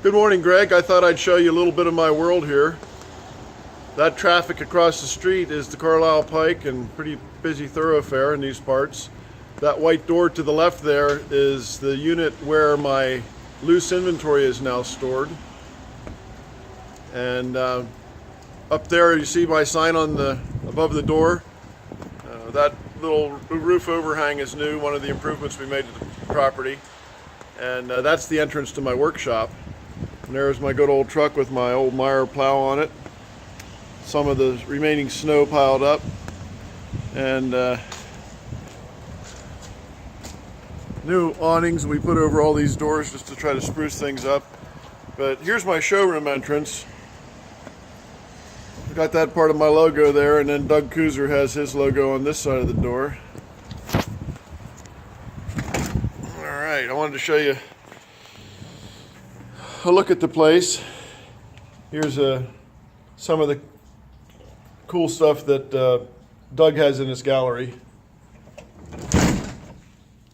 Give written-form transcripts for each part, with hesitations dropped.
Good morning, Greg. I thought I'd show you a little bit of my world here. That traffic across the street is the Carlisle Pike, and pretty busy thoroughfare in these parts. That white door to the left there is the unit where my loose inventory is now stored. And up there you see my sign on the above the door. That little roof overhang is new, one of the improvements we made to the property. And that's the entrance to my workshop. And there's my good old truck with my old Meyer plow on it. Some of the remaining snow piled up. And new awnings we put over all these doors just to try to spruce things up. But here's my showroom entrance. Got that part of my logo there, and then Doug Kuzer has his logo on this side of the door. Alright, I wanted to show you a look at the place. Here's some of the cool stuff that Doug has in his gallery.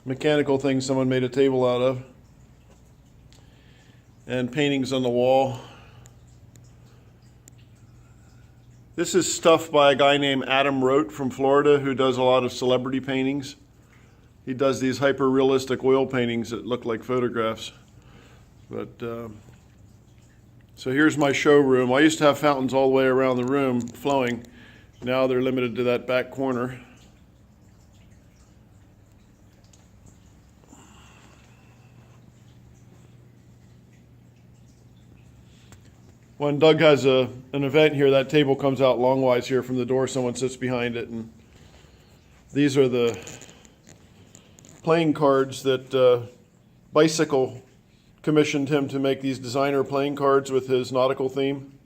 Mechanical things someone made a table out of. And paintings on the wall. This is stuff by a guy named Adam Rote from Florida who does a lot of celebrity paintings. He does these hyper-realistic oil paintings that look like photographs. But so here's my showroom. I used to have fountains all the way around the room flowing. Now they're limited to that back corner. When Doug has an event here, that table comes out longwise here from the door. Someone sits behind it, and these are the playing cards that Bicycle commissioned him to make these designer playing cards with his nautical theme.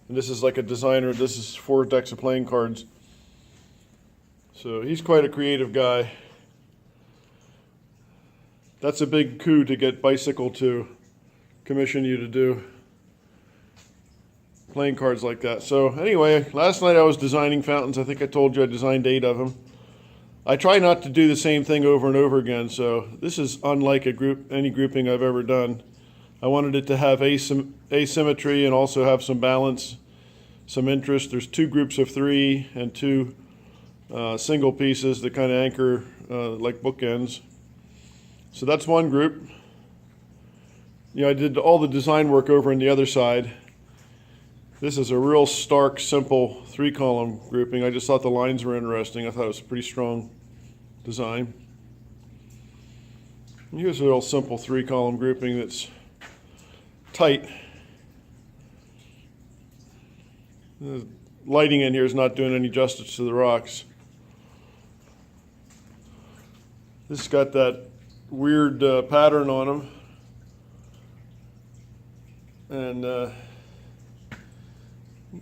And this is like a designer. This is 4 decks of playing cards. So he's quite a creative guy. That's a big coup to get Bicycle to commission you to do playing cards like that. So anyway, last night I was designing fountains. I think I told you I designed 8 of them. I try not to do the same thing over and over again, so this is unlike any grouping I've ever done. I wanted it to have asymmetry and also have some balance, some interest. There's 2 groups of 3 and 2 single pieces that kind of anchor like bookends. So that's one group. I did all the design work over on the other side. This is a real stark, simple 3-column grouping. I just thought the lines were interesting. I thought it was a pretty strong design. And here's a real simple 3-column grouping that's tight. The lighting in here is not doing any justice to the rocks. This has got that weird pattern on them. And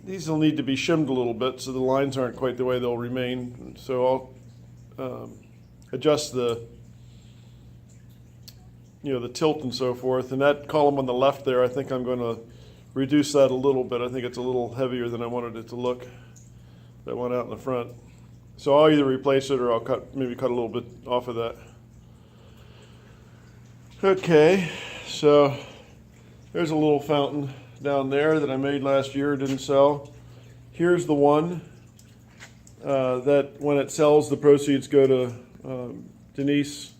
these will need to be shimmed a little bit so the lines aren't quite the way they'll remain. So I'll adjust the tilt and so forth. And that column on the left there, I think I'm going to reduce that a little bit. I think it's a little heavier than I wanted it to look. That one out in the front. So I'll either replace it or I'll maybe cut a little bit off of that. Okay, so there's a little fountain down there that I made last year, didn't sell. Here's the one that when it sells, the proceeds go to Denise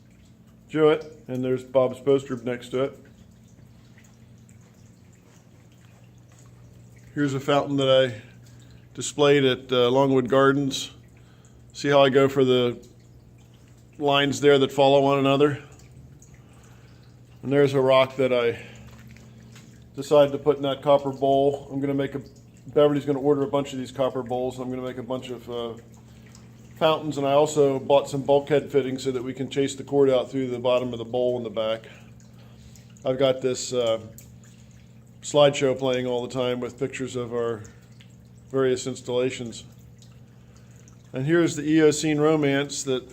Jewett, and there's Bob's poster next to it. Here's a fountain that I displayed at Longwood Gardens. See how I go for the lines there that follow one another? And there's a rock that I decided to put in that copper bowl. I'm going to Beverly's going to order a bunch of these copper bowls. I'm going to make a bunch of fountains, and I also bought some bulkhead fittings so that we can chase the cord out through the bottom of the bowl in the back. I've got this slideshow playing all the time with pictures of our various installations. And here's the Eocene Romance that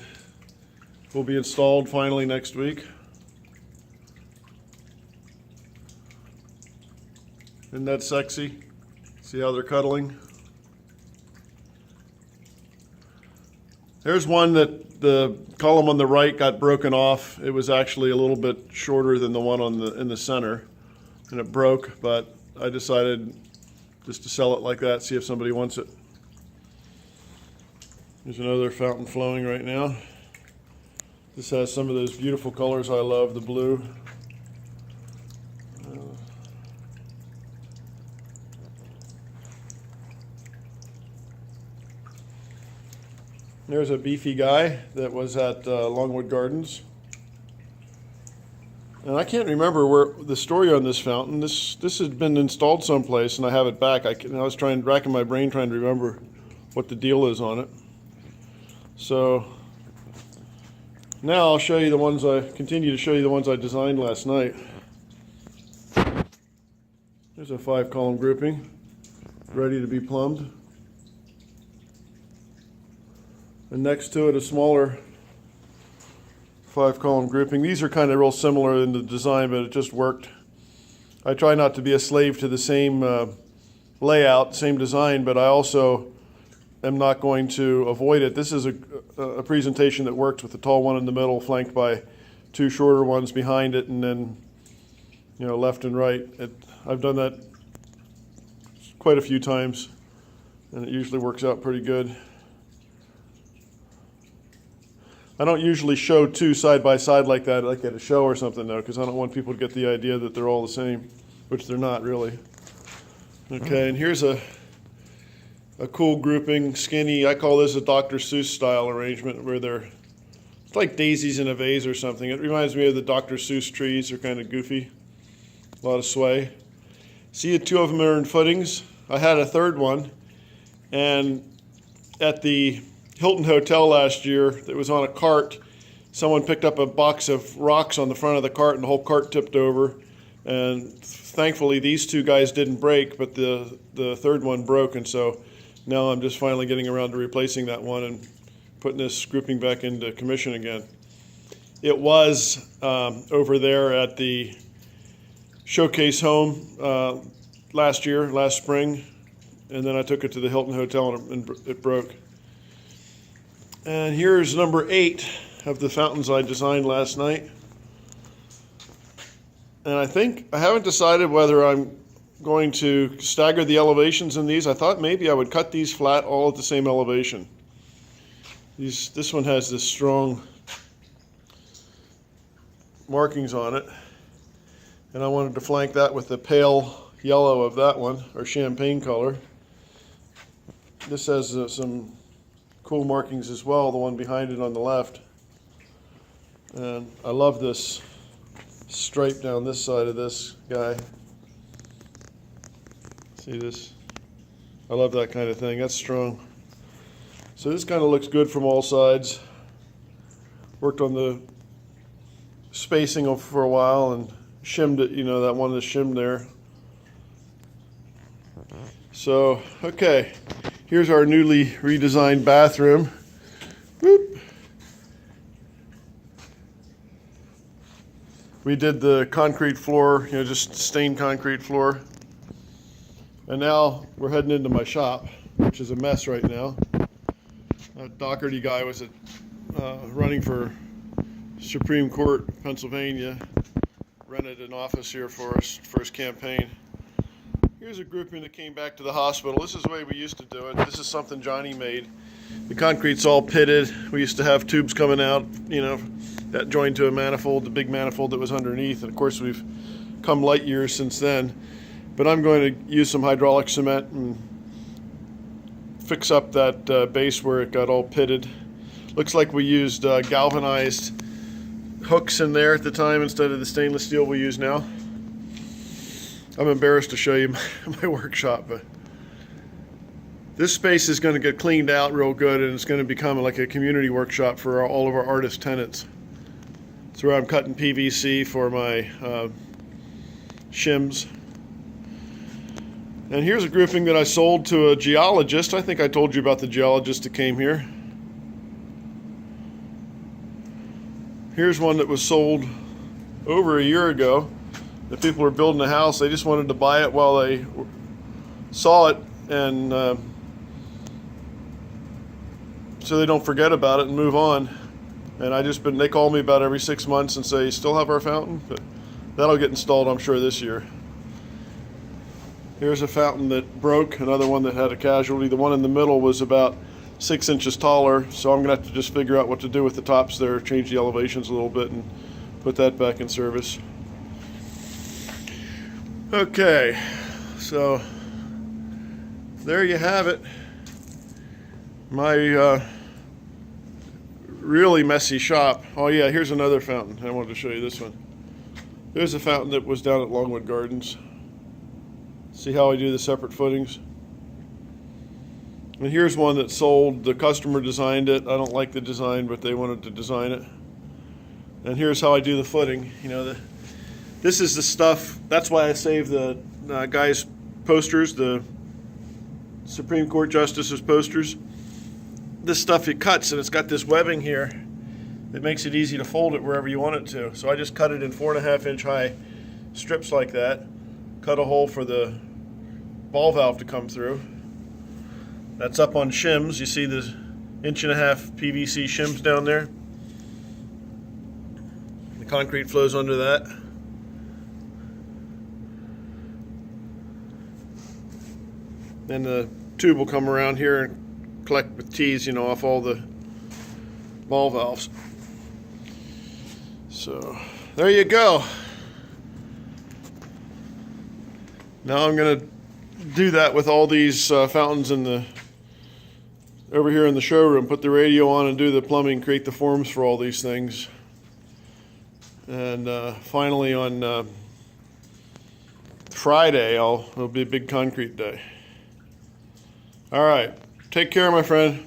will be installed finally next week. Isn't that sexy? See how they're cuddling? There's one that the column on the right got broken off. It was actually a little bit shorter than the one in the center. and it broke, but I decided just to sell it like that, see if somebody wants it. There's another fountain flowing right now. This has some of those beautiful colors I love, the blue. There's a beefy guy that was at Longwood Gardens. And I can't remember where the story on this fountain. This had been installed someplace, and I have it back. I was racking my brain trying to remember what the deal is on it. So now I'll show you the ones continue to show you the ones I designed last night. There's a 5-column grouping, ready to be plumbed. And next to it, a smaller 5-column grouping. These are kind of real similar in the design, but it just worked. I try not to be a slave to the same layout, same design, but I also am not going to avoid it. This is a presentation that works with the tall one in the middle, flanked by 2 shorter ones behind it, and then left and right. I've done that quite a few times, and it usually works out pretty good. I don't usually show 2 side by side like that, like at a show or something, though, because I don't want people to get the idea that they're all the same, which they're not really. Okay, and here's a cool grouping, skinny. I call this a Dr. Seuss style arrangement, where it's like daisies in a vase or something. It reminds me of the Dr. Seuss trees. They're kind of goofy, a lot of sway. See, 2 of them are in footings. I had a 3rd one, and at the Hilton Hotel last year, that was on a cart. Someone picked up a box of rocks on the front of the cart, and the whole cart tipped over. And thankfully, these 2 guys didn't break, but the 3rd one broke. And so now I'm just finally getting around to replacing that one and putting this grouping back into commission again. It was over there at the Showcase Home last spring, and then I took it to the Hilton Hotel and it broke. And here's number 8 of the fountains I designed last night. And I haven't decided whether I'm going to stagger the elevations in these. I thought maybe I would cut these flat all at the same elevation. This one has this strong markings on it. And I wanted to flank that with the pale yellow of that one, or champagne color. This has some cool markings as well, the one behind it on the left. And I love this stripe down this side of this guy. See this? I love that kind of thing. That's strong. So this kind of looks good from all sides. Worked on the spacing for a while and shimmed it, that one that's shimmed there. So, okay. Here's our newly redesigned bathroom. Whoop. We did the concrete floor, just stained concrete floor. And now we're heading into my shop, which is a mess right now. That Doherty guy was running for Supreme Court, Pennsylvania. Rented an office here for us for his campaign. Here's a grouping that came back to the hospital. This is the way we used to do it. This is something Johnny made. The concrete's all pitted. We used to have tubes coming out, that joined to a manifold, the big manifold that was underneath. And of course, we've come light years since then. But I'm going to use some hydraulic cement and fix up that base where it got all pitted. Looks like we used galvanized hooks in there at the time instead of the stainless steel we use now. I'm embarrassed to show you my workshop, but this space is going to get cleaned out real good, and it's going to become like a community workshop for all of our artist tenants. It's where I'm cutting PVC for my shims. And here's a grouping that I sold to a geologist. I think I told you about the geologist that came here. Here's one that was sold over a year ago. The people were building a house. They just wanted to buy it while they saw it, and so they don't forget about it and move on. And they call me about every 6 months and say, "Still have our fountain?" But that'll get installed, I'm sure, this year. Here's a fountain that broke, another one that had a casualty. The one in the middle was about 6 inches taller, so I'm gonna have to just figure out what to do with the tops there, change the elevations a little bit and put that back in service. Okay, so there you have it. My really messy shop. Oh yeah, here's another fountain. I wanted to show you this one. There's a fountain that was down at Longwood Gardens. See how I do the separate footings? And here's one that sold. The customer designed it. I don't like the design, but they wanted to design it. And here's how I do the footing. You know, this is the stuff. That's why I saved the guy's posters, the Supreme Court Justice's posters. This stuff it cuts, and it's got this webbing here that makes it easy to fold it wherever you want it to. So I just cut it in 4.5 inch high strips like that. Cut a hole for the ball valve to come through. That's up on shims. You see the 1.5 inch PVC shims down there. The concrete flows under that. Then the tube will come around here and collect with T's, you know, off all the ball valves. So there you go. Now I'm going to do that with all these fountains over here in the showroom. Put the radio on and do the plumbing, create the forms for all these things. And finally on Friday, it'll be a big concrete day. All right, take care, my friend.